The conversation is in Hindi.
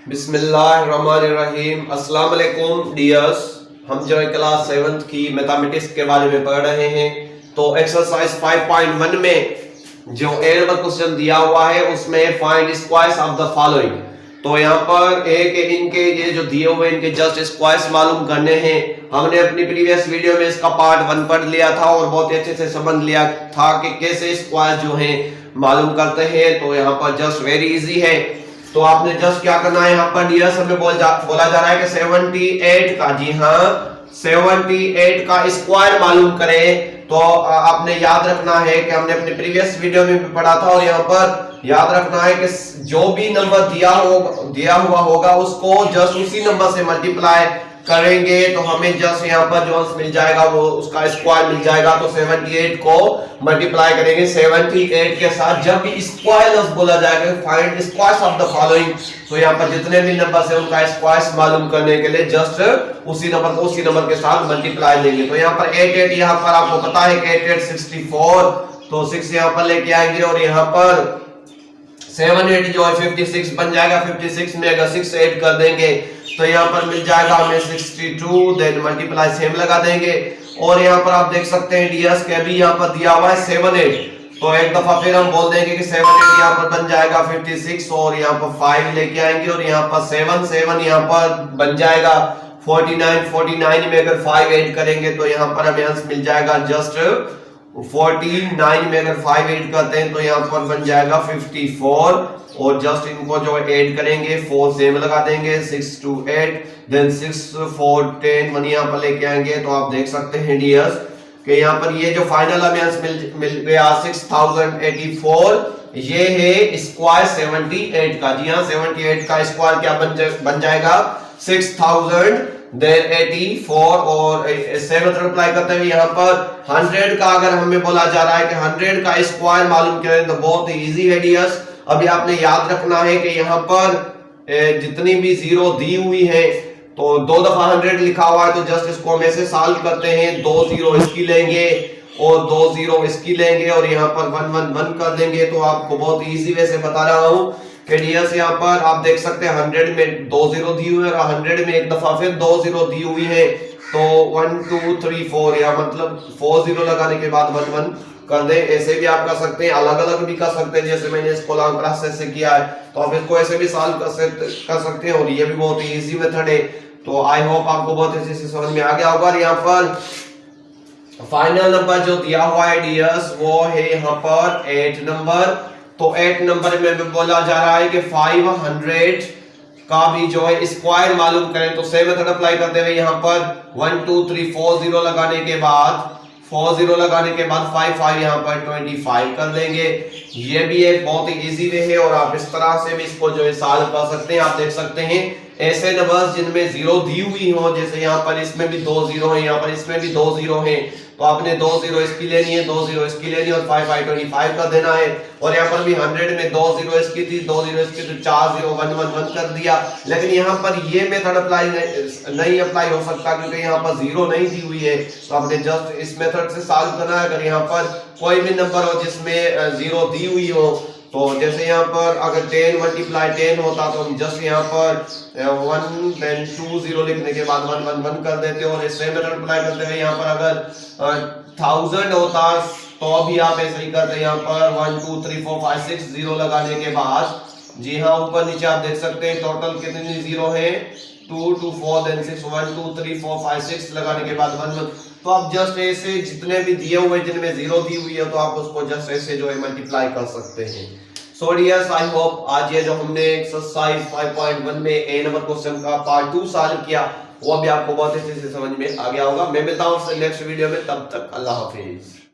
बिस्मिल्लाहिर्रहमानिर्रहीम। अस्सलाम वालेकुम डियर्स, हम जो है क्लास 7th की मैथमेटिक्स के बारे में पढ़ रहे हैं। तो एक्सरसाइज 5.1 में जो ए नंबर क्वेश्चन दिया हुआ है उसमें find squares of the following. तो यहाँ पर एक इनके ये जो दिए हुए इनके जस्ट स्क्वायर्स मालूम करने हैं। हमने अपनी प्रीवियस वीडियो में इसका पार्ट 1 पढ़ लिया था और बहुत अच्छे से समझ लिया था कि कैसे स्क्वायर जो है मालूम करते हैं। तो यहाँ पर जस्ट वेरी इजी है। तो आपने जस्ट क्या करना है, यहाँ पर डियर्स हमें बोला जा रहा है कि 78 का, जी हाँ 78 का स्क्वायर मालूम करें। तो आपने याद रखना है कि हमने अपने प्रीवियस वीडियो में भी पढ़ा था और यहाँ पर याद रखना है कि जो भी नंबर दिया हुआ होगा उसको जस्ट उसी नंबर से मल्टीप्लाई करेंगे तो हमें जस्ट यहाँ पर जो आंसर मिल जाएगा वो उसका स्क्वायर मिल जाएगा। तो 78 को मल्टीप्लाई करेंगे 78 के साथ। जब भी स्क्वायर बोला जाएगा find squares of the following, तो यहाँ पर जितने भी नंबर है उनका स्क्वायर्स मालूम करने के लिए जस्ट उसी नंबर को उसी नंबर के साथ मल्टीप्लाई देंगे। तो यहाँ पर 88 यहाँ पर आपको पता है कि 88 64, तो 6 यहाँ पर लेके आएंगे और यहाँ पर 78 जो है 56 बन जाएगा। 56 में अगर 6 ऐड कर देंगे तो यहाँ पर मिल जाएगा हमें 62, देन मल्टीप्लाई सेम लगा देंगे। और यहाँ पर आप देख सकते हैं डियर्स के अभी यहाँ पर दिया हुआ है 78, तो एक दफा फिर हम बोल देंगे कि 78 यहाँ पर बन जाएगा 56 और यहाँ पर 5 लेके आएंगे और यहाँ पर 7 यहाँ पर बन जाएगा 49 में अगर 5 ऐड करेंगे तो यहाँ पर हमें आंसर मिल जाएगा जस्ट 49 में अगर 5 ऐड करते हैं तो यहाँ पर बन जाएगा 54 और जस्ट इनको जो ऐड करेंगे 4 सेम लगा देंगे 6 2 8, देन 6 4 10 1 यहाँ पर लेके आएंगे। तो आप देख सकते हैं डियर्स कि यहाँ पर ये जो फाइनल हमें आंसर मिल गया 6084, ये है स्क्वायर 78 का। जी हाँ 78 का स्क्वायर क्या बन जाएगा 6000 देन 84 और 7 मल्टीप्लाई करते हुए यहाँ पर 100 का अगर हमें बोला जा रहा है कि 100 का स्क्वायर मालूम करें तो बहुत इजी है डियर्स। अभी आपने याद रखना है कि यहाँ पर जितनी भी जीरो दी हुई है तो 2 दफा 100 लिखा हुआ है तो जस्ट इसको हम ऐसे सॉल्व करते हैं। 2 0 इसकी लेंगे और 2 0 इसकी लेंगे और यहाँ पर 1 1 1 कर देंगे। तो आपको बहुत इजी वे से बता रहा हूँ कि डियर्स यहाँ पर आप देख सकते हैं 100 में 2 0 दी हुई है और 100 में एक दफा फिर 2 0 दी हुई है। तो 1 2 3 4 या मतलब 4 0 लगाने के बाद 1 1 कर दे। ऐसे भी आप कर सकते हैं, अलग अलग भी कर सकते हैं, जैसे मैंने इसको लॉन्ग प्रोसेस से किया है तो आप इसको ऐसे भी सॉल्व कर सकते हैं और ये भी बहुत ही इजी मेथड है। तो आई होप आपको बहुत अच्छे से समझ में आ गया होगा। यहाँ पर फाइनल नंबर जो दिया हुआ है डियर्स वो है यहाँ पर 8 नंबर। तो 8 नंबर में बोला जा रहा है कि 500 का भी जो है स्क्वायर मालूम करें। तो सेम मेथड अप्लाई करते हुए यहाँ पर 1 2 3 4 0 लगाने के बाद 5 5 यहाँ पर 25 कर देंगे। ये भी एक बहुत ही इजी वे है और आप इस तरह से भी इसको जो है सॉल्व कर सकते हैं। आप देख सकते हैं ऐसे नंबर्स जिनमें जीरो दी हुई हो, जैसे यहाँ पर इसमें भी 2 0 है, यहाँ पर इसमें भी 2 0 है, तो आपने 2 0 इसकी लेनी है, 2 0 इसकी लेनी है और 5 5 25 कर देना है। और यहाँ पर भी 100 में 2 0 इसकी थी, 2 0 इसकी, तो 4 0 1 1 1 कर दिया। लेकिन यहाँ पर ये मेथड अप्लाई नहीं अप्लाई हो सकता क्योंकि यहाँ पर जीरो नहीं दी हुई है। तो आपने जस्ट इस मेथड से सॉल्व करना है। अगर यहाँ पर कोई भी नंबर हो जिसमें जीरो दी हुई हो, तो जैसे यहाँ पर अगर 10 मल्टीप्लाई 10 होता तो हम जस्ट यहाँ पर 1 देन 2 0 लिखने के बाद 1 1 1 कर देते और इस सेम मेथड अप्लाई करते हैं। यहाँ पर अगर 1000 होता तो भी आप ऐसे ही करते हैं। यहाँ पर 1 2 3 4 5 6 0 लगाने के बाद, जी हाँ ऊपर नीचे आप देख सकते हैं टोटल कितने जीरो है 2 2 4 देन 6 1 2 3 4 5 6 लगाने के बाद 1 1। तो आप जस्ट ऐसे जितने भी दिए हुए जिनमें जीरो दी हुई है तो आप उसको जस्ट ऐसे जो है मल्टीप्लाई कर सकते हैं। सो डियर्स आई होप आज ये जो हमने एक्सरसाइज 5.1 में ए नंबर क्वेश्चन का पार्ट 2 सॉल्व किया वो भी आपको बहुत अच्छे से समझ में आ गया होगा। मैं मिलता हूं आपसे नेक्स्ट वीडियो में, तब तक अल्लाह हाफिज।